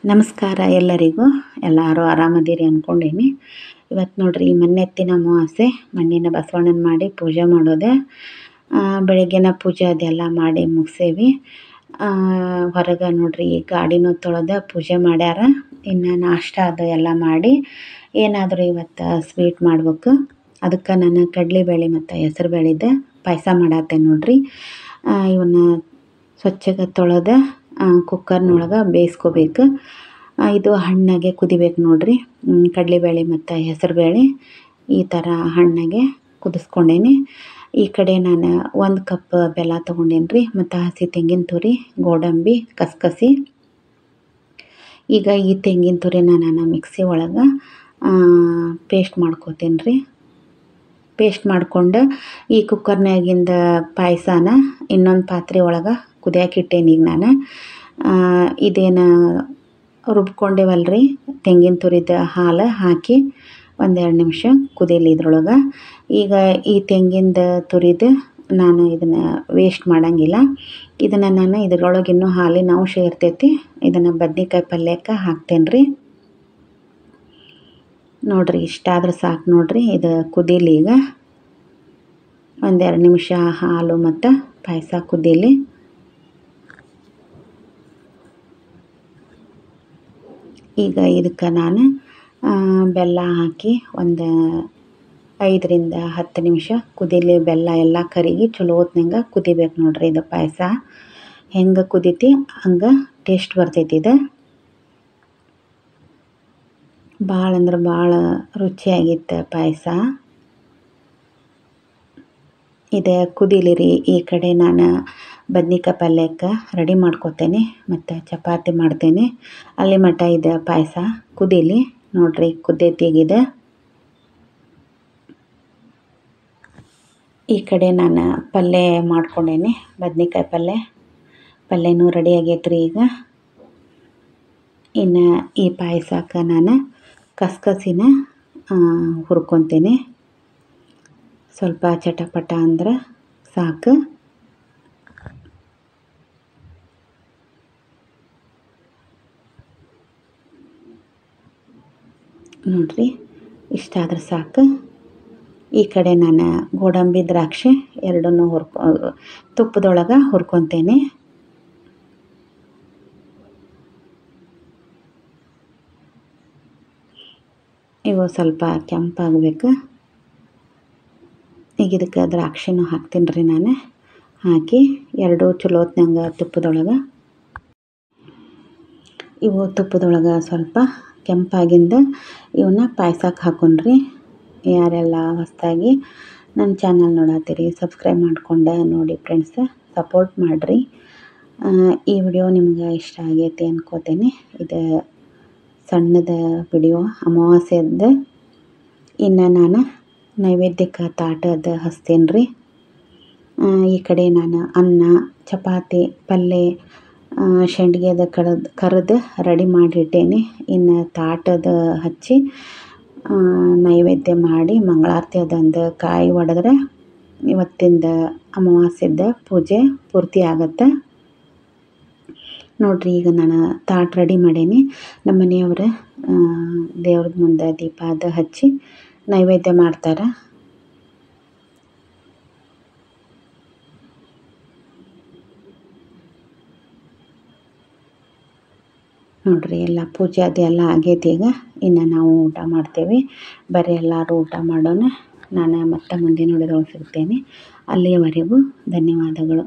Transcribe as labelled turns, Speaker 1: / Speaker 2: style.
Speaker 1: ನಮಸ್ಕಾರ ಎಲ್ಲರಿಗೂ. ಎಲ್ಲರೂ ಆರಾಮದಿರಿ ಅಂದ್ಕೊಂಡೀನಿ. ಇವತ್ತು ನೋಡ್ರಿ ಮಣ್ಣೆತ್ತಿನ ಅಮಾವಾಸ್ಯೆ, ಮಣ್ಣಿನ ಬಸವಣ್ಣನ ಮಾಡಿ ಪೂಜೆ ಮಾಡೋದೆ. ಬೆಳಗ್ಗೆನ ಪೂಜೆ ಅದೆಲ್ಲ ಮಾಡಿ ಮುಗಿಸೇವಿ. ಹೊರಗೆ ನೋಡ್ರಿ ಗಾಡಿನೂ ತೊಳೆದ ಪೂಜೆ ಮಾಡ್ಯಾರ. ಇನ್ನು ನಾಷ್ಟ ಅದು ಎಲ್ಲ ಮಾಡಿ ಏನಾದರೂ ಇವತ್ತು ಸ್ವೀಟ್ ಮಾಡ್ಬೇಕು. ಅದಕ್ಕೆ ನಾನು ಕಡಲೆಬೇಳೆ ಮತ್ತು ಹೆಸರು ಬೇಳೆದ ಪಾಯಸ ಮಾಡತ್ತೆ ನೋಡ್ರಿ. ಇವನ್ನ ಸ್ವಚ್ಛಗೆ ತೊಳೆದ ಕುಕ್ಕರ್ನೊಳಗೆ ಬೇಯಿಸ್ಕೋಬೇಕು. ಇದು ಹಣ್ಣಾಗೆ ಕುದಿಬೇಕು ನೋಡ್ರಿ. ಕಡಲೆಬೇಳೆ ಮತ್ತು ಹೆಸರುಬೇಳೆ ಈ ಥರ ಹಣ್ಣಾಗೆ ಕುದಿಸ್ಕೊಂಡೇನಿ. ಈ ಕಡೆ ನಾನು 1 ಕಪ್ ಬೆಲ್ಲ ತೊಗೊಂಡೇನಿ ರೀ, ಮತ್ತು ಹಸಿ ತೆಂಗಿನ ತುರಿ, ಗೋಡಂಬಿ, ಕಸಕಸಿ. ಈಗ ಈ ತೆಂಗಿನ ತುರಿನ ನಾನು ಮಿಕ್ಸಿ ಒಳಗೆ ಪೇಸ್ಟ್ ಮಾಡ್ಕೋತೀನಿ ರೀ. ಪೇಸ್ಟ್ ಮಾಡ್ಕೊಂಡು ಈ ಕುಕ್ಕರ್ನಾಗಿಂದ ಪಾಯಸನ ಇನ್ನೊಂದು ಪಾತ್ರೆ ಒಳಗೆ ಕುದಿಯೋಕೆ ಇಟ್ಟೇನಿ. ಈಗ ನಾನು ಇದೇನು ರುಬ್ಕೊಂಡೇವಲ್ರಿ ತೆಂಗಿನ ತುರಿದ ಹಾಲು ಹಾಕಿ 1-2 ನಿಮಿಷ ಕುದೀಲಿ ಇದ್ರೊಳಗೆ. ಈಗ ಈ ತೆಂಗಿನ ತುರಿದು ನಾನು ಇದನ್ನು ವೇಸ್ಟ್ ಮಾಡೋಂಗಿಲ್ಲ. ಇದನ್ನು ನಾನು ಇದ್ರೊಳಗೆ ಇನ್ನೂ ಹಾಲಿನ ಅಂಶ ಇರ್ತೈತಿ. ಇದನ್ನು ಬದ್ನೆಕಾಯಿ ಪಲ್ಯಕ್ಕೆ ಹಾಕ್ತೇನೆ ರೀ. ನೋಡ್ರಿ ಇಷ್ಟಾದ್ರೆ ಸಾಕು ನೋಡ್ರಿ. ಇದು ಕುದೀಲಿ. ಈಗ 1-2 ನಿಮಿಷ ಹಾಲು ಮತ್ತು ಪಾಯಸ ಕುದೀಲಿ. ಈಗ ಇದಕ್ಕೆ ನಾನು ಬೆಲ್ಲ ಹಾಕಿ ಒಂದು 5-10 ನಿಮಿಷ ಕುದೀಲಿ. ಬೆಲ್ಲ ಎಲ್ಲ ಕರಗಿ ಚಲೋ ಹೊತ್ನಂಗೆ ಕುದಿಬೇಕು ನೋಡ್ರಿ. ಇದು ಪಾಯಸ ಹೆಂಗೆ ಕುದೀತಿ ಹಂಗೆ ಟೇಸ್ಟ್ ಬರ್ತೈತಿ. ಇದು ಭಾಳ ಅಂದ್ರೆ ಭಾಳ ರುಚಿಯಾಗಿತ್ತು ಪಾಯಸ. ಇದು ಕುದೀಲಿ ರೀ. ಈ ಕಡೆ ನಾನು ಬದ್ನೆಕಾಯಿ ಪಲ್ಯಕ್ಕೆ ರೆಡಿ ಮಾಡ್ಕೋತೇನೆ ಮತ್ತು ಚಪಾತಿ ಮಾಡ್ತೇನೆ. ಅಲ್ಲಿ ಮಟ ಇದು ಪಾಯಸ ಕುದೀಲಿ ನೋಡ್ರಿ. ಕುದ್ದೈತಿಗಿದೆ. ಈ ಕಡೆ ನಾನು ಪಲ್ಯ ಮಾಡ್ಕೊಂಡೇನೆ, ಬದ್ನೆಕಾಯಿ ಪಲ್ಯನೂ ರೆಡಿ ಆಗೈತೆ ರೀ. ಈಗ ಇನ್ನು ಈ ಪಾಯಸಕ್ಕೆ ನಾನು ಕಸಕಸಿನ ಹುರ್ಕೊತೇನೆ. ಸ್ವಲ್ಪ ಚಟಪಟ ಅಂದ್ರೆ ಸಾಕು. ನೋಡ್ರಿ ಇಷ್ಟಾದ್ರೆ ಸಾಕು. ಈ ಕಡೆ ನಾನು ಗೋಡಂಬಿ ದ್ರಾಕ್ಷಿ ಎರಡನ್ನೂ ತುಪ್ಪದೊಳಗೆ ಹುರ್ಕೊತೇನೆ. ಇವು ಸ್ವಲ್ಪ ಕೆಂಪಾಗಬೇಕು. ಈಗ ಇದಕ್ಕೆ ದ್ರಾಕ್ಷಿನೂ ಹಾಕ್ತೀನಿ ರೀ ನಾನು. ಹಾಕಿ ಎರಡೂ ಚಲೋ ಹೊತ್ನಂಗೆ ಇವು ತುಪ್ಪದೊಳಗೆ ಸ್ವಲ್ಪ ಕೆಂಪಾಗಿಂದ ಇವನ್ನ ಪಾಯಸಕ್ಕೆ ಹಾಕೊಂಡ್ರಿ. ಯಾರೆಲ್ಲ ಹೊಸದಾಗಿ ನನ್ನ ಚಾನಲ್ ನೋಡತ್ತೀರಿ ಸಬ್ಸ್ಕ್ರೈಬ್ ಮಾಡ್ಕೊಂಡು ನೋಡಿ ಫ್ರೆಂಡ್ಸ್, ಸಪೋರ್ಟ್ ಮಾಡಿರಿ. ಈ ವಿಡಿಯೋ ನಿಮ್ಗೆ ಇಷ್ಟ ಆಗೈತಿ ಅನ್ಕೋತೇನೆ. ಇದು ಸಣ್ಣದ ವಿಡಿಯೋ ಅಮಾವಾಸ್ಯೆದ್ದು. ಇನ್ನು ನಾನು ನೈವೇದ್ಯಕ್ಕೆ ತಾಟದ ಹಚ್ತೇನೆ ರೀ. ಈ ಕಡೆ ನಾನು ಅನ್ನ, ಚಪಾತಿ, ಪಲ್ಯ, ಸಂಡಿಗೆದ ಕರೆದು ರೆಡಿ ಮಾಡಿಟ್ಟೇನೆ. ಇನ್ನು ತಾಟದ ಹಚ್ಚಿ ನೈವೇದ್ಯ ಮಾಡಿ ಮಂಗಳಾರತಿ ಅದಂದು ಕಾಯಿ ಒಡೆದ್ರೆ ಇವತ್ತಿಂದ ಅಮಾವಾಸ್ಯೆದ ಪೂಜೆ ಪೂರ್ತಿ ಆಗತ್ತೆ ನೋಡ್ರಿ. ಈಗ ನಾನು ತಾಟ್ ರೆಡಿ ಮಾಡೀನಿ. ನಮ್ಮ ಮನೆಯವರು ದೇವ್ರದ ಮುಂದೆ ದೀಪ ಅದು ಹಚ್ಚಿ ನೈವೇದ್ಯ ಮಾಡ್ತಾರೆ. ನೋಡ್ರಿ ಎಲ್ಲ ಪೂಜೆ ಅದೆಲ್ಲ ಆಗೈತಿ. ಈಗ ಇನ್ನು ನಾವು ಊಟ ಮಾಡ್ತೇವೆ. ಬರೀ ಎಲ್ಲರೂ ಊಟ ಮಾಡೋಣ. ನಾನು ಮತ್ತೆ ಮುಂದಿನ ವಿಡಿಯೋದೊಳಗೆ ಸಿಗ್ತೇನೆ. ಅಲ್ಲಿಯವರೆಗೂ ಧನ್ಯವಾದಗಳು.